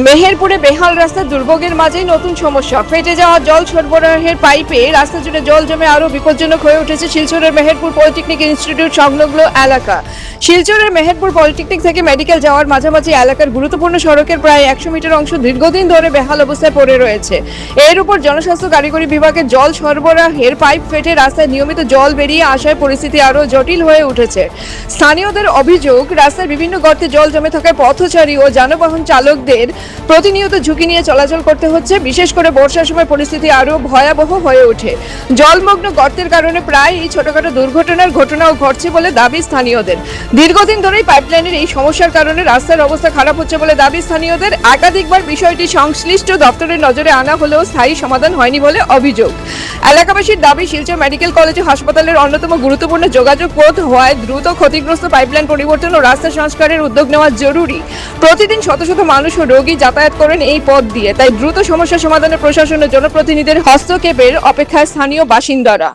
মেহেরপুরে বেহাল রাস্তার দুর্ভোগের মাঝেই নতুন সমস্যা। ফেটে যাওয়া জল সরবরাহের পাইপে রাস্তা জুড়ে জল জমে আরও বিপজ্জনক হয়ে উঠেছে শিলচরের মেহেরপুর পলিটেকনিক ইনস্টিটিউট সংলগ্ন এলাকা। শিলচরের মেহেরপুর পলিটেকনিক থেকে মেডিকেল যাওয়ার মাঝামাঝি এলাকার গুরুত্বপূর্ণ সড়কের প্রায় 100 মিটার অংশ দীর্ঘদিন ধরে বেহাল অবস্থায় পড়ে রয়েছে। এর উপর জনস্বাস্থ্য কারিগরি বিভাগের জল সরবরাহের পাইপ ফেটে রাস্তায় নিয়মিত জল বেরিয়ে আসায় পরিস্থিতি আরও জটিল হয়ে উঠেছে। স্থানীয়দের অভিযোগ, রাস্তার বিভিন্ন গর্তে জল জমে থাকায় পথচারী ও যানবাহন চালকদের প্রতিনিয়ত ঝুঁকি নিয়ে চলাচল করতে হচ্ছে। বিশেষ করে বর্ষার সময় পরিস্থিতি আরও ভয়াবহ হয়ে ওঠে। জলমগ্ন গর্তের কারণে প্রায় এই ছোটখাটো দুর্ঘটনাও ঘটছে বলে দাবি স্থানীয়দের। দীর্ঘদিন ধরেই পাইপলাইনের এই সমস্যার কারণে রাস্তার অবস্থা খারাপ হচ্ছে বলে দাবি স্থানীয়দের। একাধিকবার বিষয়টি সংশ্লিষ্ট দপ্তরের নজরে আনা হলেও স্থায়ী সমাধান হয়নি বলে অভিযোগ। এলাকাবাসীর দাবি, শিলচর মেডিকেল কলেজ ও হাসপাতালের অন্যতম গুরুত্বপূর্ণ যোগাযোগ পথ হওয়ায় দ্রুত ক্ষতিগ্রস্ত পাইপলাইন পরিবর্তন ও রাস্তা সংস্কারের উদ্যোগ নেওয়া জরুরি। প্রতিদিন শত শত মানুষ ও রোগী যাতায়াত করেন এই পথ দিয়ে, তাই দ্রুত সমস্যা সমাধানে প্রশাসন ও জনপ্রতিনিধিদের হস্তক্ষেপের অপেক্ষায় স্থানীয় বাসিন্দারা।